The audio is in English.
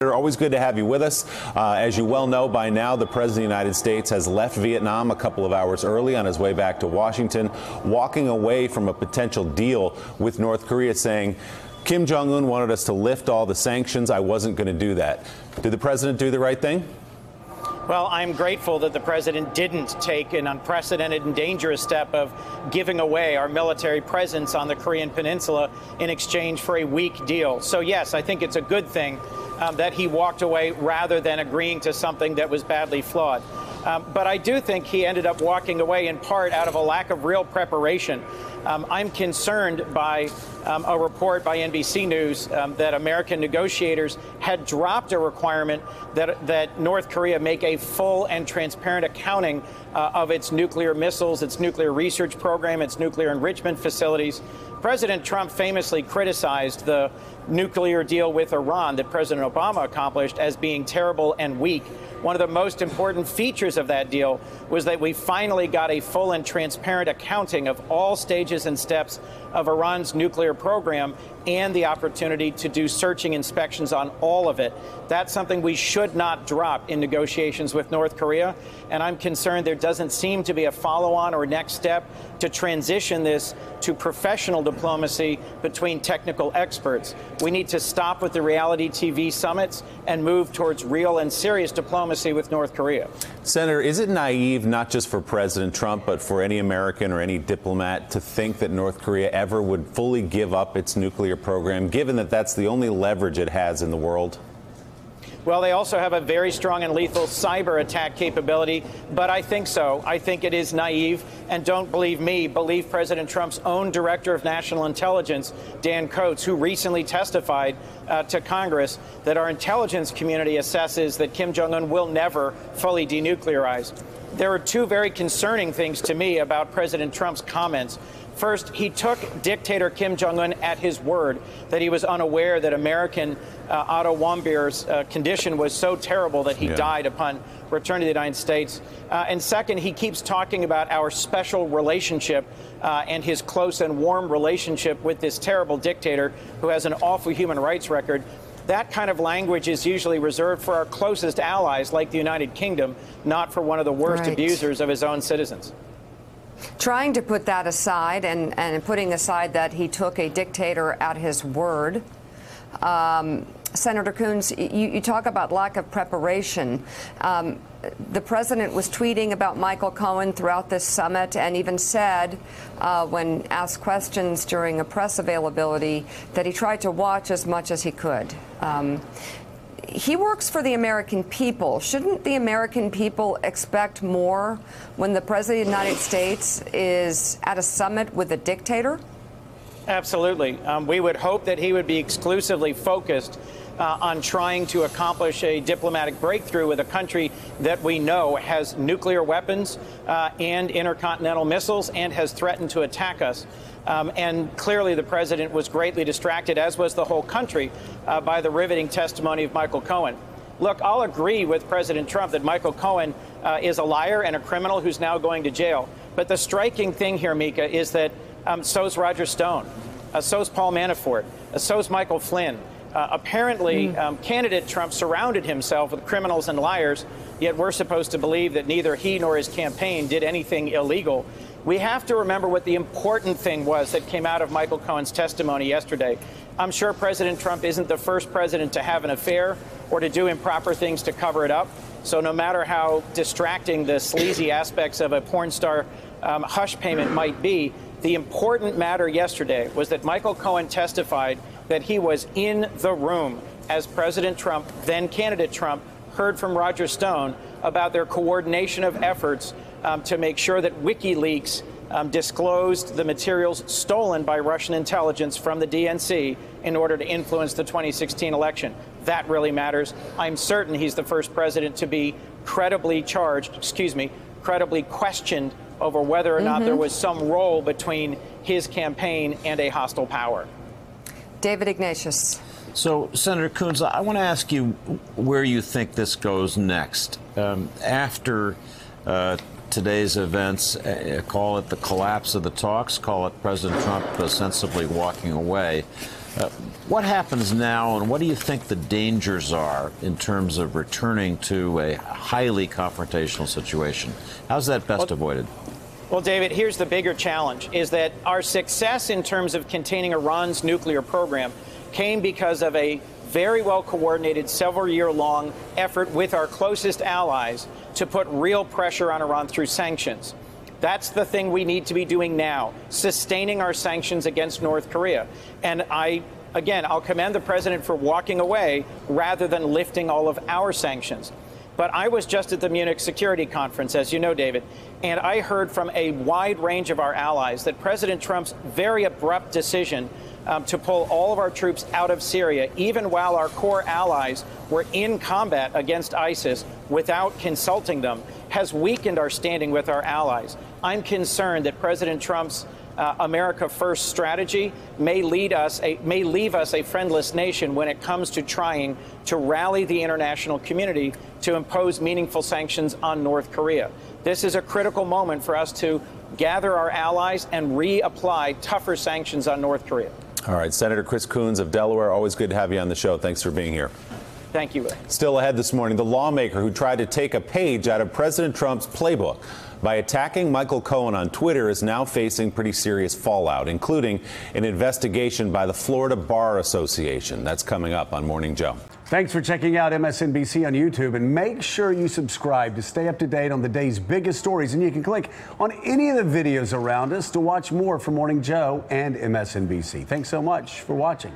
Always good to have you with us. As you well know by now, the President of the United States has left Vietnam a couple of hours early on his way back to Washington, walking away from a potential deal with North Korea, saying, Kim Jong-un wanted us to lift all the sanctions. I wasn't going to do that. Did the president do the right thing? Well, I'm grateful that the president didn't take an unprecedented and dangerous step of giving away our military presence on the Korean Peninsula in exchange for a weak deal. So, yes, I think it's a good thing that he walked away rather than agreeing to something that was badly flawed. But I do think he ended up walking away in part out of a lack of real preparation. I'm concerned by a report by NBC News that American negotiators had dropped a requirement that North Korea make a full and transparent accounting of its nuclear missiles, its nuclear research program, its nuclear enrichment facilities. President Trump famously criticized the nuclear deal with Iran that President Obama accomplished as being terrible and weak. One of the most important features of that deal was that we finally got a full and transparent accounting of all stages and steps of Iran's nuclear program and the opportunity to do searching inspections on all of it. That's something we should not drop in negotiations with North Korea. And I'm concerned there doesn't seem to be a follow-on or next step to transition this to professional diplomacy between technical experts. We need to stop with the reality TV summits and move towards real and serious diplomacy with North Korea. Senator, is it naive, not just for President Trump, but for any American or any diplomat, to think that North Korea ever would fully give up its nuclear program, given that that's the only leverage it has in the world? Well, they also have a very strong and lethal cyber attack capability, but I think so. I think it is naive. And don't believe me, believe President Trump's own Director of National Intelligence, Dan Coats, who recently testified to Congress that our intelligence community assesses that Kim Jong-un will never fully denuclearize. There are two very concerning things to me about President Trump's comments. First, he took dictator Kim Jong-un at his word that he was unaware that American Otto Warmbier's condition was so terrible that he died upon return to the United States. And second, he keeps talking about our special relationship and his close and warm relationship with this terrible dictator who has an awful human rights record. That kind of language is usually reserved for our closest allies, like the United Kingdom, not for one of the worst abusers of his own citizens. Trying to put that aside and putting aside that he took a dictator at his word, Senator Coons, you talk about lack of preparation. The president was tweeting about Michael Cohen throughout this summit and even said, when asked questions during a press availability, that he tried to watch as much as he could. He works for the American people. Shouldn't the American people expect more when the President of the United States is at a summit with a dictator? Absolutely. We would hope that he would be exclusively focused on trying to accomplish a diplomatic breakthrough with a country that we know has nuclear weapons and intercontinental missiles and has threatened to attack us. And clearly the president was greatly distracted, as was the whole country, by the riveting testimony of Michael Cohen. Look, I'll agree with President Trump that Michael Cohen is a liar and a criminal who's now going to jail. But the striking thing here, Mika, is that so's Roger Stone, so's Paul Manafort, so's Michael Flynn. Apparently, candidate Trump surrounded himself with criminals and liars, yet we're supposed to believe that neither he nor his campaign did anything illegal. We have to remember what the important thing was that came out of Michael Cohen's testimony yesterday. I'm sure President Trump isn't the first president to have an affair or to do improper things to cover it up. So no matter how distracting the sleazy aspects of a porn star hush payment might be, the important matter yesterday was that Michael Cohen testified that he was in the room as President Trump, then candidate Trump, heard from Roger Stone about their coordination of efforts to make sure that WikiLeaks disclosed the materials stolen by Russian intelligence from the DNC in order to influence the 2016 election. That really matters. I'm certain he's the first president to be credibly credibly questioned over whether or not there was some role between his campaign and a hostile power. David Ignatius. So, Senator Coons, I want to ask you where you think this goes next. After today's events, call it the collapse of the talks, call it President Trump sensibly walking away. What happens now, and what do you think the dangers are in terms of returning to a highly confrontational situation? How's that best avoided? Well, David, here's the bigger challenge, is that our success in terms of containing Iran's nuclear program came because of a very well-coordinated, several-year-long effort with our closest allies to put real pressure on Iran through sanctions. That's the thing we need to be doing now, sustaining our sanctions against North Korea. And I'll commend the president for walking away rather than lifting all of our sanctions. But I was just at the Munich Security Conference, as you know, David, and I heard from a wide range of our allies that President Trump's very abrupt decision to pull all of our troops out of Syria, even while our core allies were in combat against ISIS without consulting them, has weakened our standing with our allies. I'm concerned that President Trump's America First strategy may leave us a friendless nation when it comes to trying to rally the international community to impose meaningful sanctions on North Korea. This is a critical moment for us to gather our allies and reapply tougher sanctions on North Korea. All right, Senator Chris Coons of Delaware, always good to have you on the show. Thanks for being here. Thank you. Still ahead this morning, the lawmaker who tried to take a page out of President Trump's playbook by attacking Michael Cohen on Twitter is now facing pretty serious fallout, including an investigation by the Florida Bar Association. That's coming up on Morning Joe. Thanks for checking out MSNBC on YouTube, and make sure you subscribe to stay up to date on the day's biggest stories. And you can click on any of the videos around us to watch more from Morning Joe and MSNBC. Thanks so much for watching.